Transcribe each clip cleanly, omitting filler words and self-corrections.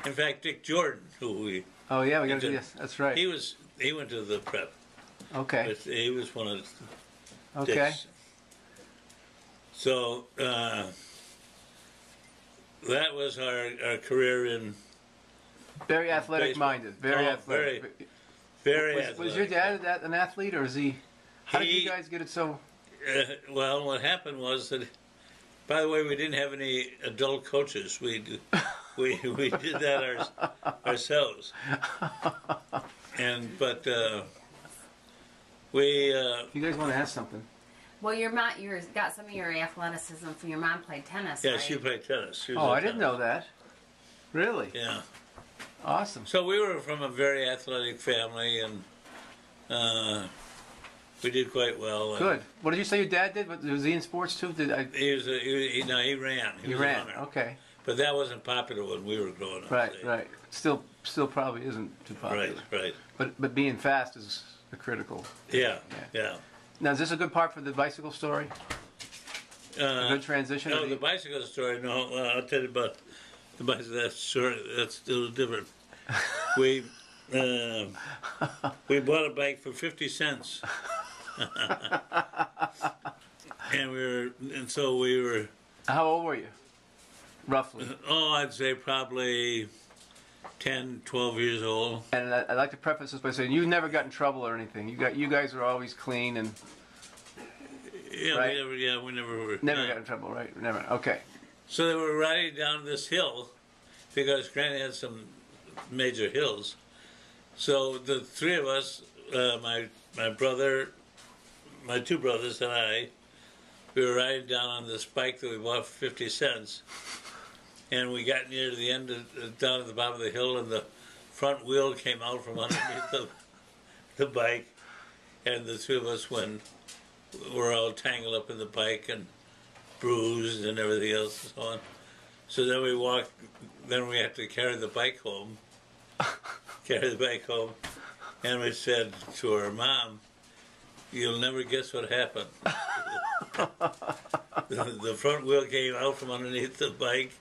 In fact, Dick Jordan, who we Oh yeah, we got to do this. That's right. he went to the prep. Okay. But he was one of Okay. Dick's. So that was our career in Very athletic baseball. minded. Very Oh, athletic. very Was athletic. your dad an athlete, or is he? How did you He- guys get it so? Well, what happened was that, by the way, we didn't have any adult coaches. We did that ourselves. But we You guys want to ask something? Well, your mom, you got some of your athleticism from your mom played tennis. yeah, right? she played tennis. She was Oh, a I didn't tennis- know that. Really? Yeah. Awesome. So we were from a very athletic family, and we did quite well. Good. What did you say your dad did? Was he in sports too? Did I? He was he ran. He was a ran. runner. Okay. But that wasn't popular when we were growing up. Right. see. Right. Still probably isn't too popular. Right. But being fast is critical. Yeah. Yeah. Now, is this a good part for the bicycle story? A good transition. No, the bicycle story. No, I'll tell you about the bicycle. That story. That's still different. We bought a bike for 50 cents, and so we were. How old were you? Roughly. Oh, I'd say probably 10, 12 years old. And I'd like to preface this by saying you never got in trouble or anything. You guys were always clean and Yeah, right? we never were. never got in trouble, right? Never. Okay. So they were riding down this hill because Granny had some major hills. So the three of us, my brother, my two brothers, and I, we were riding down on this bike that we bought for 50 cents. And we got near the end, down at the bottom of the hill, and the front wheel came out from underneath the bike. And the two of us were all tangled up in the bike and bruised and everything else and so on. So then we had to carry the bike home, and we said to our mom, "You'll never guess what happened." The front wheel came out from underneath the bike,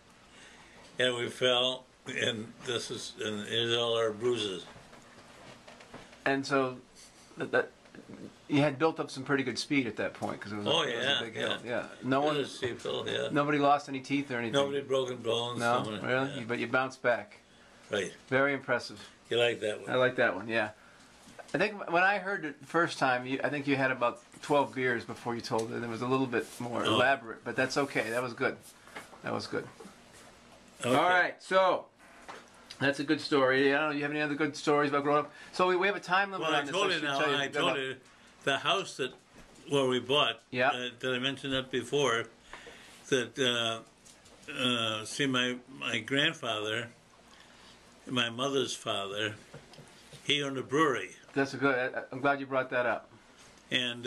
and we fell, and here's all our bruises. And so that you had built up some pretty good speed at that point because it was, Oh, it was yeah, a big hill. yeah. Yeah. No It one, was a steep hill, yeah. nobody lost any teeth or anything. Nobody broken bones. No, nobody- really. yeah. But you bounced back. Right. Very impressive. You like that I one? like that one. Yeah. I think when I heard it the first time, I think you had about 12 beers before you told it. It was a little bit more Oh. elaborate, but that's okay. That was good. That was good. Okay. All right, so that's a good story. You have any other good stories about growing up? So we have a time limit Well, I on this. told you should now. tell I told you the house where we bought. Yeah. That I mentioned that before. That see, my grandfather, my mother's father, he owned a brewery, That's a good. I'm glad you brought that up. and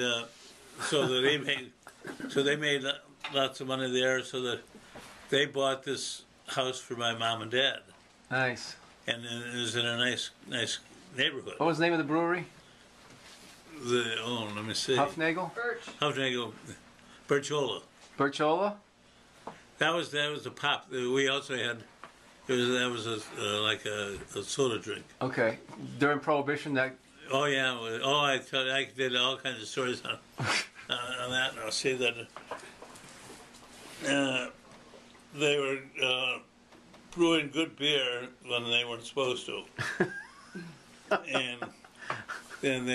so that they made lots of money there. So that they bought this house for my mom and dad, Nice. and it was in a nice neighborhood. What was the name of the brewery? Let me see. Huffnagel? Birch. Hufnagel, Birchola. Birchola? That was the pop. We also had that was like a soda drink. Okay. During Prohibition, that. Oh yeah. I did all kinds of stories on that. And I'll say that they were brewing good beer when they weren't supposed to, and then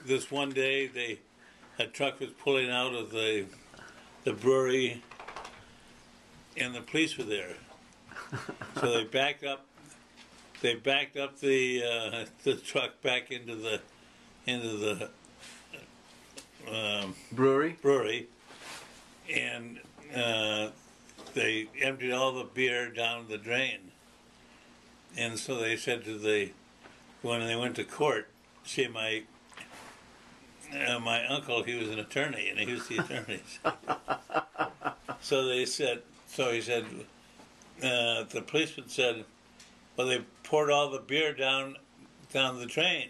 this one day a truck was pulling out of the brewery, and the police were there. So they backed up. They backed up the truck back into the Brewery? and they emptied all the beer down the drain. And so they said when they went to court, see my uncle, he was an attorney, and he was the attorney. So he said, the policeman said, well, they poured all the beer down the drain.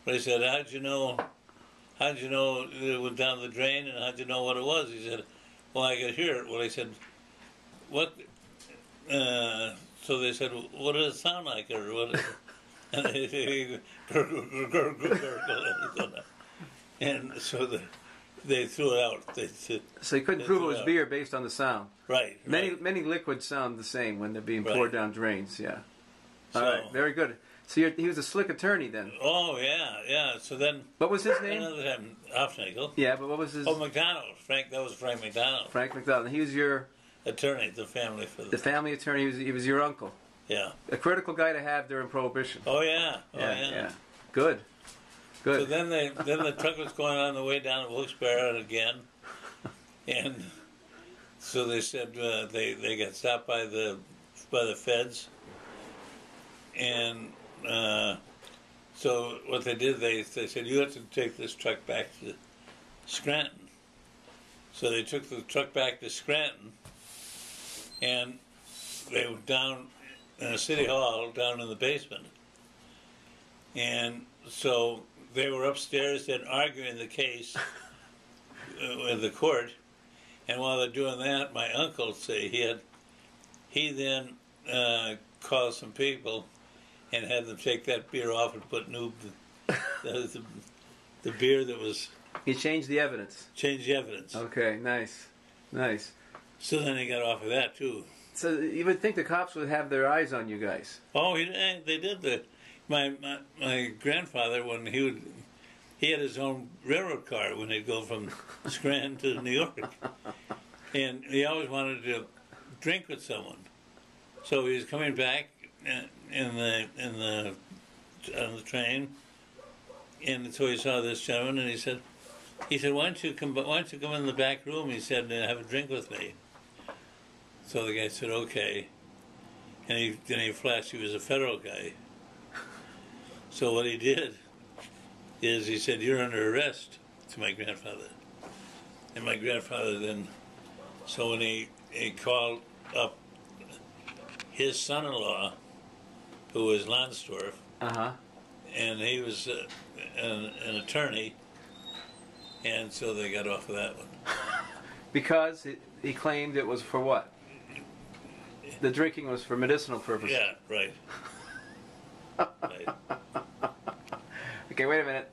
But he said, how'd you know it went down the drain, and how'd you know what it was? He said, well, I could hear it. Well, he said, what? so they said, "What does it sound like?" Or what? And they gurgle, gurgle, gurgle. And so they threw it out. They said, So you couldn't prove it was beer based on the sound. right. Many liquids sound the same when they're being poured down drains. Yeah. All So- right. Very good. So he was a slick attorney then. Oh yeah. So then What was his name? another time, Hofnagel. Yeah, but what was his? Oh, McDonald. That was Frank McDonald, Frank McDonald. He was your attorney at the family for the family attorney. He was your uncle. yeah. A critical guy to have during Prohibition. Oh yeah. Oh Yeah. Good. So Good. then the truck was going on the way down to Wilkes-Barre again, and so they said they got stopped by the feds, and so what they did they said you have to take this truck back to Scranton. So they took the truck back to Scranton, and they were down in a city hall down in the basement, and so they were upstairs then arguing the case with the court, and while they're doing that, my uncle he then called some people and had them take that beer off and put the beer that was He changed the evidence. changed the evidence. Okay. Nice. Nice. So then they got off of that too. So you would think the cops would have their eyes on you guys. Oh, they did. My grandfather, when he had his own railroad car when he'd go from Scranton to New York, and he always wanted to drink with someone. So he was coming back on the train, and so he saw this gentleman, and he said, why don't you come in the back room? He said, and have a drink with me. So the guy said, okay. And then he flashed he was a federal guy. So what he did is he said, you're under arrest, to my grandfather. And my grandfather then, so when he called up his son-in-law, who was Lansdorf, and he was an attorney, and so they got off of that one. Because he claimed it was for what? The drinking was for medicinal purposes. Yeah, right. Right. Okay, wait a minute.